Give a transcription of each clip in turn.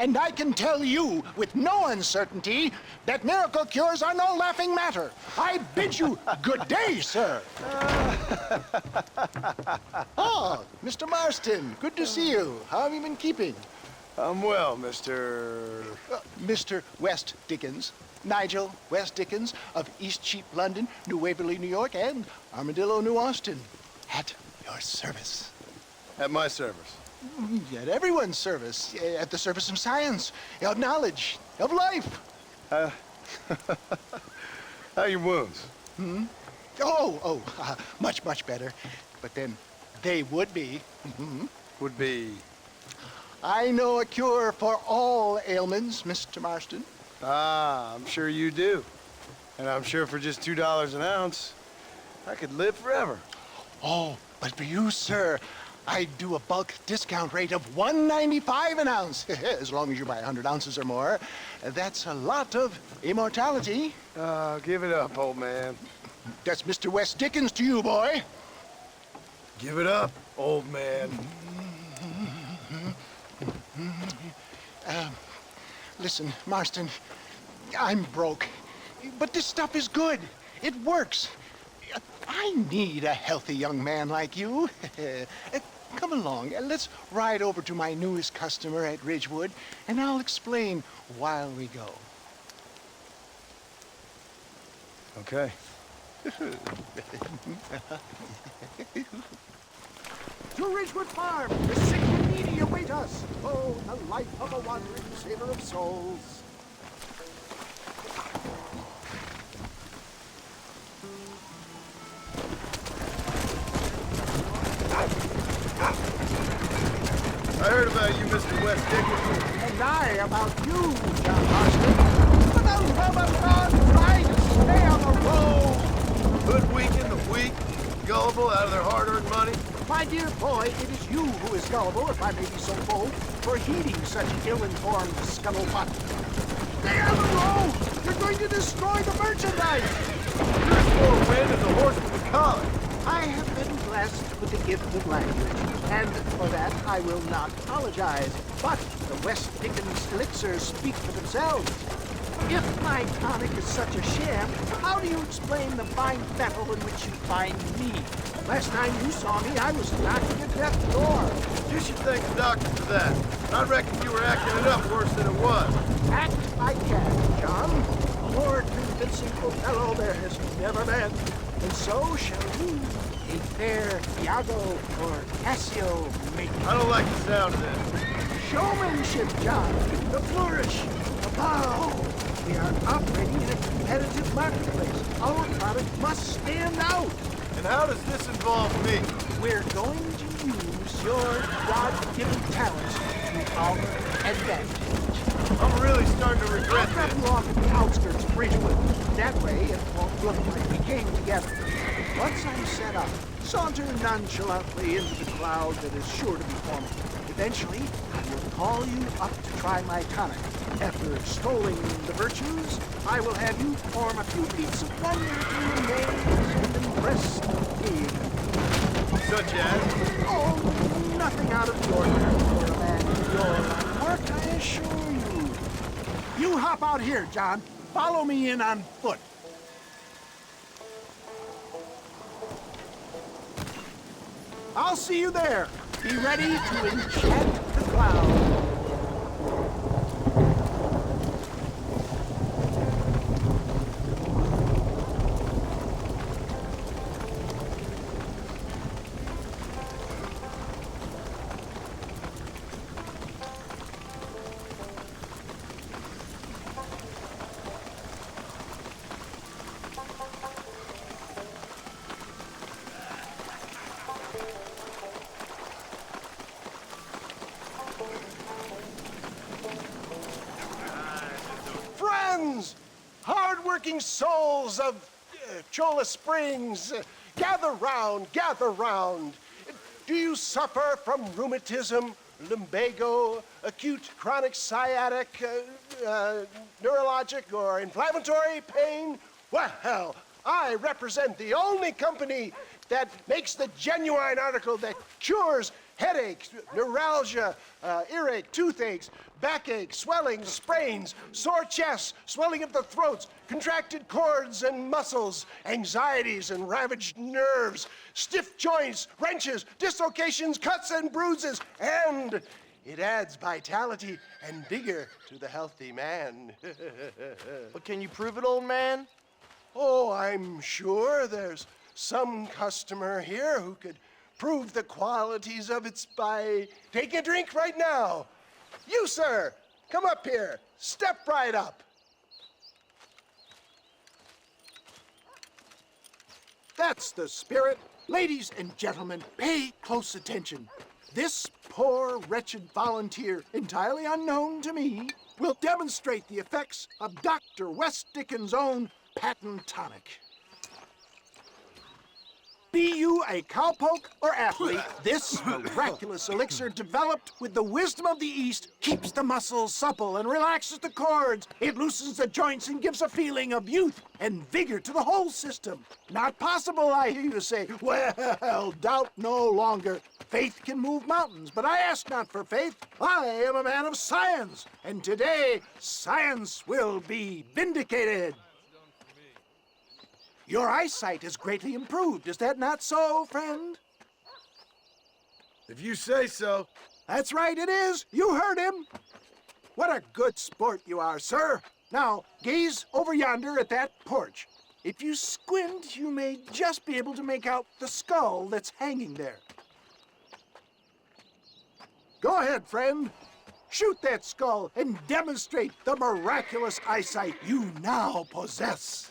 And I can tell you with no uncertainty that miracle cures are no laughing matter. I bid you good day, sir. Oh, Mr. Marston, good to see you. How have you been keeping? I'm well, Mr. Mr. West Dickens. Nigel West Dickens of East Cheap, London, New Waverly, New York, and Armadillo, New Austin. At your service. At my service. At everyone's service. At the service of science, of knowledge, of life. How are your wounds? Much, much better. But then they would be. Would be... I know a cure for all ailments, Mr. Marston. Ah, I'm sure you do. And I'm sure for just $2 an ounce, I could live forever. Oh, but for you, sir, I do a bulk discount rate of $1.95 an ounce, as long as you buy 100 ounces or more. That's a lot of immortality. Give it up, old man. That's Mr. West Dickens to you, boy. Give it up, old man. Listen, Marston, I'm broke, but this stuff is good. It works. I need a healthy young man like you. Come along, let's ride over to my newest customer at Ridgewood, and I'll explain while we go. Okay. To Ridgewood Farm, the sick and needy await us. Oh, the life of a wandering sailor of souls. I heard about you, Mr. West Dickens. And I about you, John Marston. But those Roman try to stay on the road. Hoodwinking the weak, gullible out of their hard-earned money. My dear boy, it is you who is gullible, if I may be so bold, for heeding such ill-informed scuttlebutt. Stay on the road! You're going to destroy the merchandise! You're as full of wind as a horse with a collar. I have been blessed with the gift of language, and for that I will not apologize. But the West Dickens elixirs speak for themselves. If my tonic is such a sham, how do you explain the fine battle in which you find me? Last time you saw me, I was knocking at death's door. You should thank the doctor for that. I reckon you were acting it up worse than it was. Act I can, John. A more convincing fellow there has never been. And so shall you, a fair Iago or Cassio make. I don't like the sound of this. Showmanship, John. The flourish. The bow. We are operating in a competitive marketplace. Our product must stand out. And how does this involve me? We're going to use your God-given talents to our advantage. I'm really starting to regret I'll drop this. you off at the outskirts of Ridgewood. That way, it won't look like we came together. Once I'm set up, saunter nonchalantly into the cloud that is sure to be forming. Eventually, I will call you up to try my tonic. After extolling the virtues, I will have you perform a few feats of wonder to amaze and impress the deity. Such as? Oh, nothing out of the ordinary for a man of your line of work, I assure you. You hop out here, John. Follow me in on foot. I'll see you there. Be ready to enchant the cloud. Friends, hard-working souls of Cholla Springs, gather round, gather round. Do you suffer from rheumatism, lumbago, acute chronic sciatic, neurologic, or inflammatory pain? Well, I represent the only company that makes the genuine article that cures headaches, neuralgia, earache, toothaches, backache, swelling, sprains, sore chests, swelling of the throats, contracted cords and muscles, anxieties and ravaged nerves, stiff joints, wrenches, dislocations, cuts and bruises, and it adds vitality and vigor to the healthy man. But can you prove it, old man? Oh, I'm sure there's some customer here who could prove the qualities of it by taking a drink right now. You, sir, come up here. Step right up. That's the spirit. Ladies and gentlemen, pay close attention. This poor, wretched volunteer, entirely unknown to me, will demonstrate the effects of Dr. West Dickens' own patent tonic. Be you a cowpoke or athlete, this miraculous elixir developed with the wisdom of the East keeps the muscles supple and relaxes the cords. It loosens the joints and gives a feeling of youth and vigor to the whole system. Not possible, I hear you say. Well, doubt no longer. Faith can move mountains, but I ask not for faith. I am a man of science, and today science will be vindicated. Your eyesight has greatly improved. Is that not so, friend? If you say so. That's right, it is. You heard him. What a good sport you are, sir. Now, gaze over yonder at that porch. If you squint, you may just be able to make out the skull that's hanging there. Go ahead, friend. Shoot that skull and demonstrate the miraculous eyesight you now possess.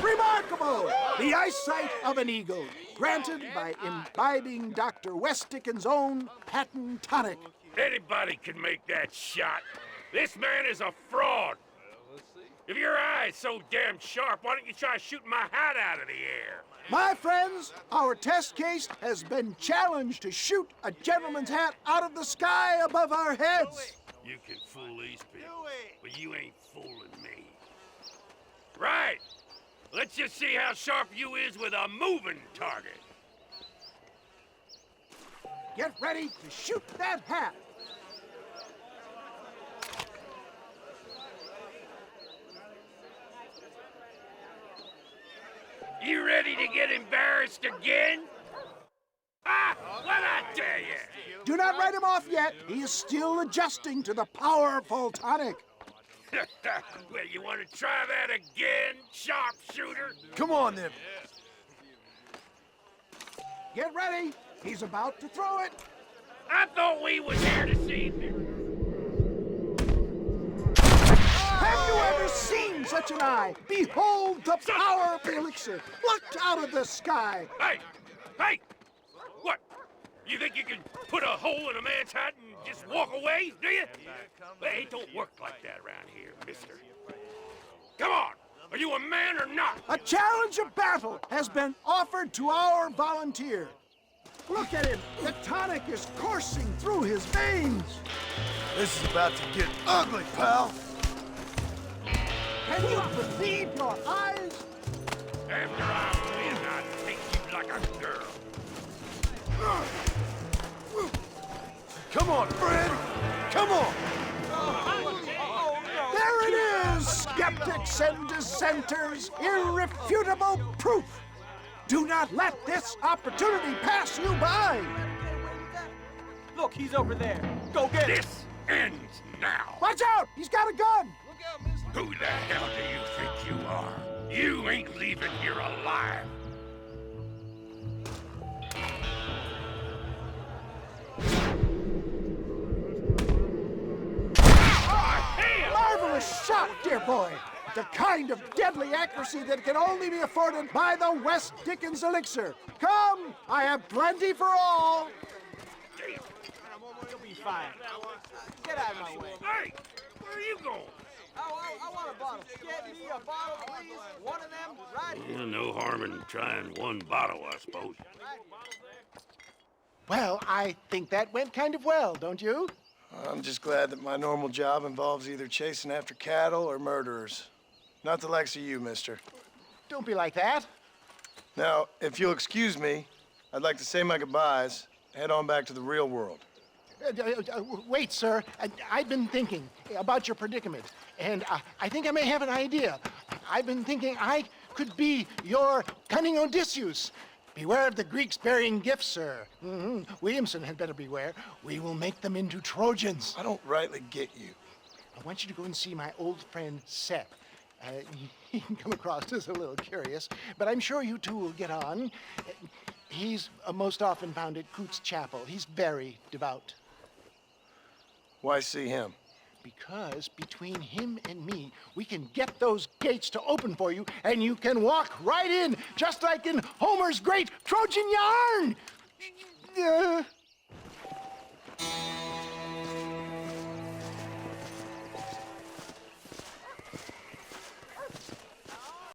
Remarkable! The eyesight of an eagle, granted by imbibing Dr. West Dickens' own patent tonic. Anybody can make that shot. This man is a fraud. If your eye's so damn sharp, why don't you try shooting my hat out of the air? My friends, our test case has been challenged to shoot a gentleman's hat out of the sky above our heads. You can fool these people, but you ain't fooling me. Right. Let's just see how sharp you is with a moving target. Get ready to shoot that hat. You ready to get embarrassed again? Ah, what'd I tell you? Do not write him off yet. He is still adjusting to the powerful tonic. Well, you want to try that again, sharpshooter? Come on, then. Get ready. He's about to throw it. I thought we was here to see me. Have you ever seen such an eye? Behold the power of the elixir, plucked out of the sky. Hey! Hey! What? You think you can put a hole in a man's hat and just walk away, do you? Well, it don't work like that around here, mister. Come on! Are you a man or not? A challenge of battle has been offered to our volunteer. Look at him. The tonic is coursing through his veins. This is about to get ugly, pal. Can you believe your eyes? After I win, I'll take you like a girl. Come on, Fred. Come on. There it is, skeptics and dissenters, irrefutable proof. Do not let this opportunity pass you by. Look, he's over there. Go get him. This ends now. Watch out, he's got a gun. Who the hell do you think you are? You ain't leaving here alive. Marvelous shot, dear boy. The kind of deadly accuracy that can only be afforded by the West Dickens elixir. Come, I have plenty for all. You'll be fine. Get out of my way. Hey, where are you going? I want a bottle. Get me a bottle, please. One of them right here. No harm in trying one bottle, I suppose. Well, I think that went kind of well, don't you? I'm just glad that my normal job involves either chasing after cattle or murderers. Not the likes of you, mister. Don't be like that. Now, if you'll excuse me, I'd like to say my goodbyes, head on back to the real world. Wait, sir. I've been thinking about your predicament, and I think I may have an idea. I've been thinking I could be your cunning Odysseus. Beware of the Greeks bearing gifts, sir. Williamson had better beware. We will make them into Trojans. I don't rightly get you. I want you to go and see my old friend Seth. He can come across as a little curious, but I'm sure you two will get on. He's most often found at Coots Chapel. He's very devout. Why see him? Because between him and me, we can get those gates to open for you, and you can walk right in, just like in Homer's great Trojan yarn!